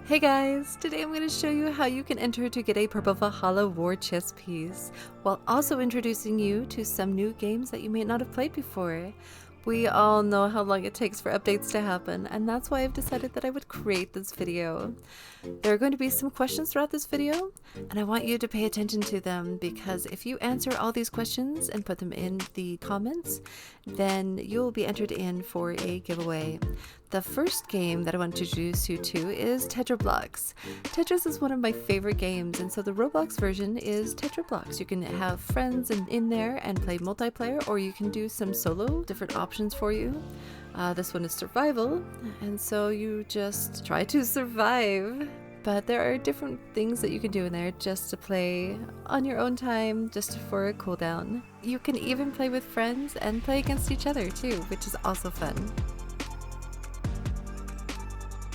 Hey guys, today I'm going to show you how you can enter to get a Purple Valhalla War chess piece, while also introducing you to some new games that you may not have played before. We all know how long it takes for updates to happen, and that's why I've decided that I would create this video. There are going to be some questions throughout this video, and I want you to pay attention to them, because if you answer all these questions and put them in the comments, then you'll be entered in for a giveaway. The first game that I want to introduce you to is Tetrablox. Tetris is one of my favorite games, and so the Roblox version is Tetrablox. You can have friends in there and play multiplayer, or you can do some solo, different options for you. This one is survival, and so you just try to survive. But there are different things that you can do in there just to play on your own time, just for a cooldown. You can even play with friends and play against each other too, which is also fun.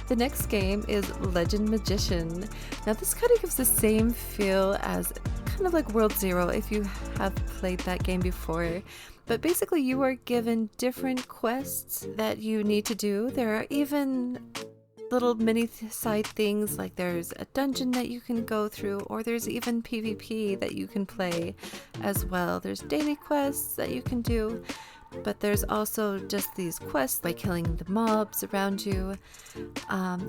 The next game is Legend Magician. Now this kind of gives the same feel as kind of like World Zero if you have played that game before. But basically you are given different quests that you need to do. There are even little mini side things, like there's a dungeon that you can go through, or there's even PvP that you can play as well. There's daily quests that you can do. But there's also just these quests by killing the mobs around you.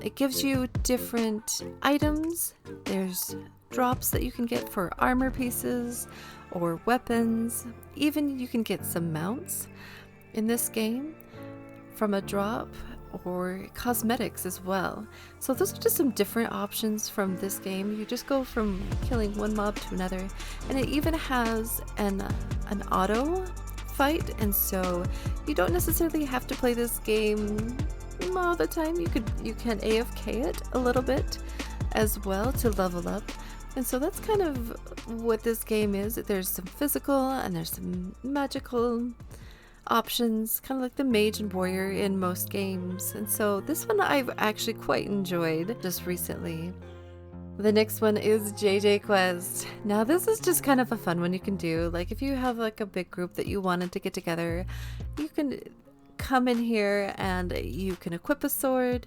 It gives you different items. There's drops that you can get for armor pieces or weapons. Even you can get some mounts in this game from a drop, or cosmetics as well. So those are just some different options from this game. You just go from killing one mob to another, and it even has an auto fight, and so you don't necessarily have to play this game all the time. You can AFK it a little bit as well to level up, and so that's kind of what this game is. There's some physical and there's some magical options, kind of like the mage and warrior in most games, and so this one I've actually quite enjoyed just recently. The next one is JJ Quest. Now this is just kind of a fun one you can do. Like if you have like a big group that you wanted to get together, you can come in here and you can equip a sword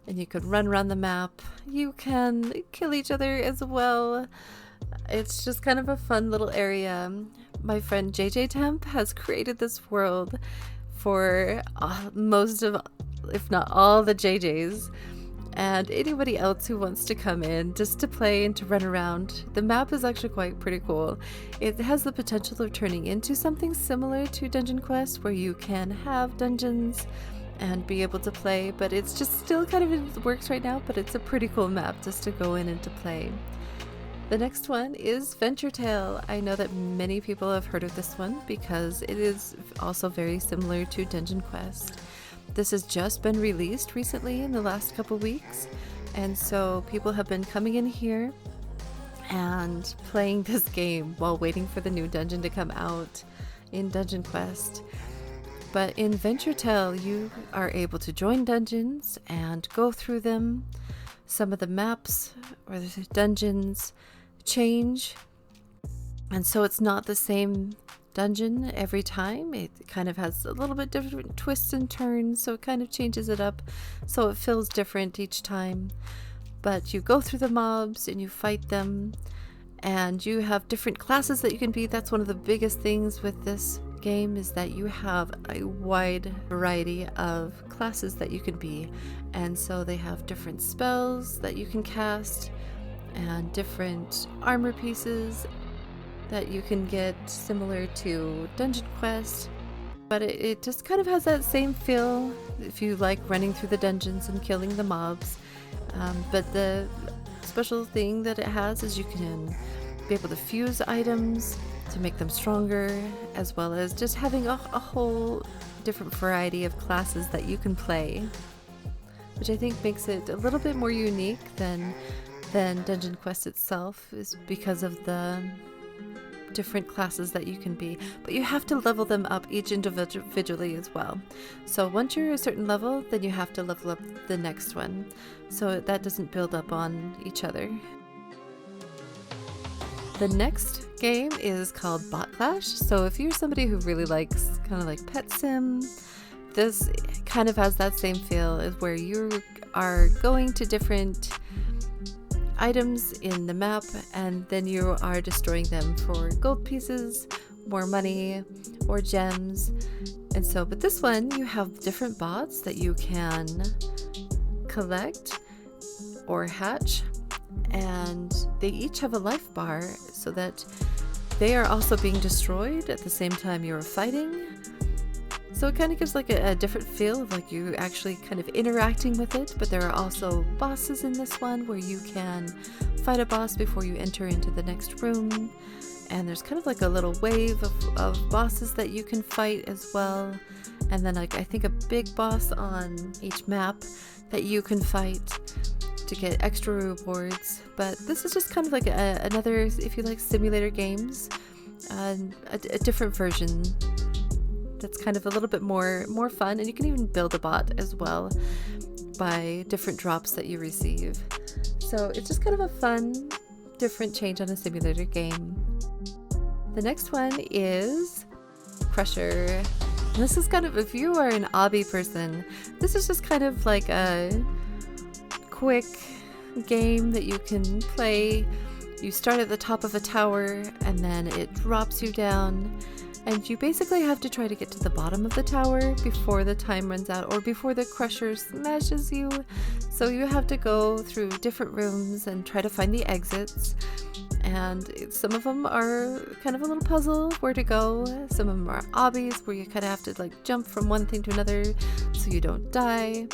and you can run around the map. You can kill each other as well. It's just kind of a fun little area. My friend JJ Temp has created this world for most of, if not all, the JJs. And anybody else who wants to come in just to play and to run around. The map is actually quite pretty cool. It has the potential of turning into something similar to Dungeon Quest, where you can have dungeons and be able to play, but it's just still kind of in the works right now, but it's a pretty cool map just to go in and to play. The next one is Venture Tale. I know that many people have heard of this one because it is also very similar to Dungeon Quest. This has just been released recently in the last couple weeks, and so people have been coming in here and playing this game while waiting for the new dungeon to come out in Dungeon Quest. But in Venture Tale, you are able to join dungeons and go through them. Some of the maps or the dungeons change, and so it's not the same dungeon every time. It kind of has a little bit different twists and turns, so it kind of changes it up so it feels different each time. But you go through the mobs and you fight them, and you have different classes that you can be. That's one of the biggest things with this game, is that you have a wide variety of classes that you can be, and so they have different spells that you can cast and different armor pieces that you can get, similar to Dungeon Quest, but it just kind of has that same feel if you like running through the dungeons and killing the mobs. But the special thing that it has is you can be able to fuse items to make them stronger, as well as just having a whole different variety of classes that you can play, which I think makes it a little bit more unique than Dungeon Quest itself, is because of the different classes that you can be. But you have to level them up each individually as well. So once you're a certain level, then you have to level up the next one, so that doesn't build up on each other. The next game is called Bot Clash. So if you're somebody who really likes kind of like Pet Sim, this kind of has that same feel, is where you are going to different items in the map, and then you are destroying them for gold pieces, more money, or gems. And so, but this one, you have different bots that you can collect or hatch, and they each have a life bar so that they are also being destroyed at the same time you're fighting. So it kind of gives like a different feel of like you actually kind of interacting with it. But there are also bosses in this one where you can fight a boss before you enter into the next room. And there's kind of like a little wave of bosses that you can fight as well. And then like I think a big boss on each map that you can fight to get extra rewards. But this is just kind of like another, if you like simulator games, a different version that's kind of a little bit more fun. And you can even build a bot as well by different drops that you receive. So it's just kind of a fun, different change on a simulator game. The next one is Crusher. And this is kind of, if you are an obby person, this is just kind of like a quick game that you can play. You start at the top of a tower and then it drops you down, and you basically have to try to get to the bottom of the tower before the time runs out or before the crusher smashes you. So you have to go through different rooms and try to find the exits. And some of them are kind of a little puzzle where to go. Some of them are obbies where you kind of have to like jump from one thing to another so you don't die.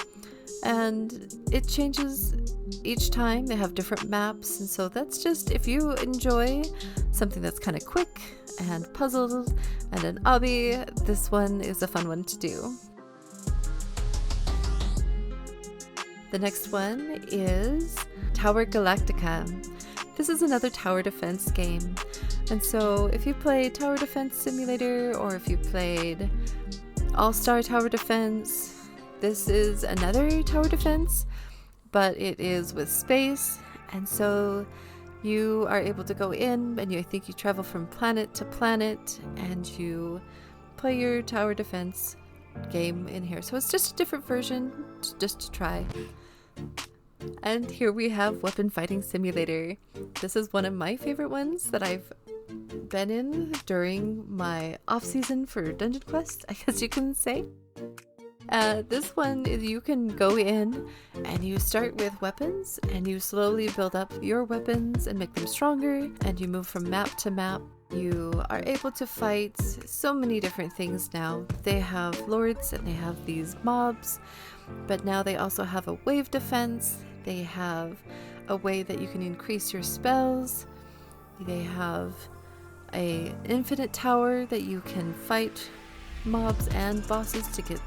And it changes each time. They have different maps, and so that's just, if you enjoy something that's kind of quick and puzzles and an obby, this one is a fun one to do. The next one is Tower Galactica. This is another tower defense game. And so if you played Tower Defense Simulator, or if you played All-Star Tower Defense, this is another tower defense, but it is with space. And so you are able to go in, and I think you travel from planet to planet, and you play your tower defense game in here. So it's just a different version, just to try. And here we have Weapon Fighting Simulator. This is one of my favorite ones that I've been in during my off-season for Dungeon Quest, I guess you can say. This one is, you can go in and you start with weapons and you slowly build up your weapons and make them stronger, and you move from map to map. You are able to fight so many different things now. They have lords and they have these mobs, but now they also have a wave defense. They have a way that you can increase your spells. They have an infinite tower that you can fight mobs and bosses to get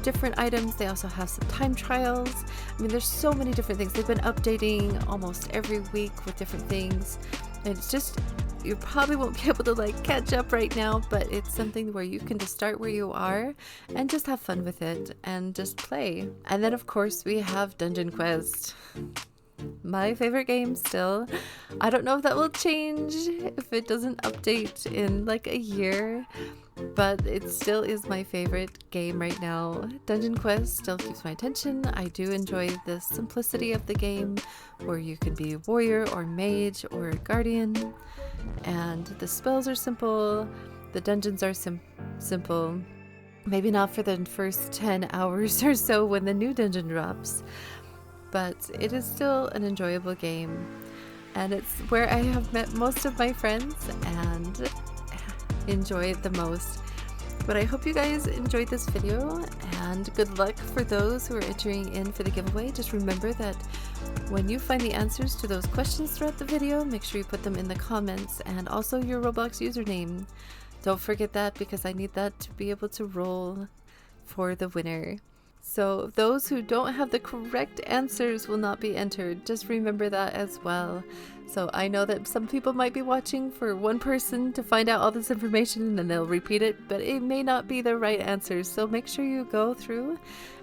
different items. They also have some time trials. I mean, there's so many different things. They've been updating almost every week with different things. And it's just, you probably won't be able to like catch up right now, but it's something where you can just start where you are and just have fun with it and just play. And then of course we have Dungeon Quest. My favorite game still. I don't know if that will change if it doesn't update in like a year, but it still is my favorite game right now. Dungeon Quest still keeps my attention. I do enjoy the simplicity of the game where you can be warrior or mage or guardian, and the spells are simple, the dungeons are simple. Maybe not for the first 10 hours or so when the new dungeon drops, but it is still an enjoyable game, and it's where I have met most of my friends and enjoy it the most. But I hope you guys enjoyed this video, and good luck for those who are entering in for the giveaway. Just remember that when you find the answers to those questions throughout the video, make sure you put them in the comments, and also your Roblox username. Don't forget that, because I need that to be able to roll for the winner. So those who don't have the correct answers will not be entered. Just remember that as well. So I know that some people might be watching for one person to find out all this information and then they'll repeat it, but it may not be the right answers. So make sure you go through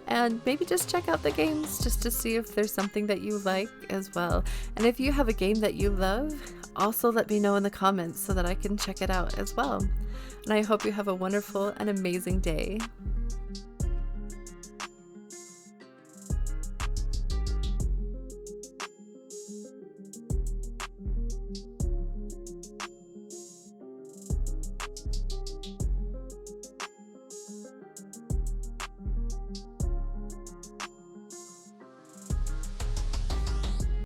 and maybe just check out the games just to see if there's something that you like as well. And if you have a game that you love, also let me know in the comments so that I can check it out as well. And I hope you have a wonderful and amazing day.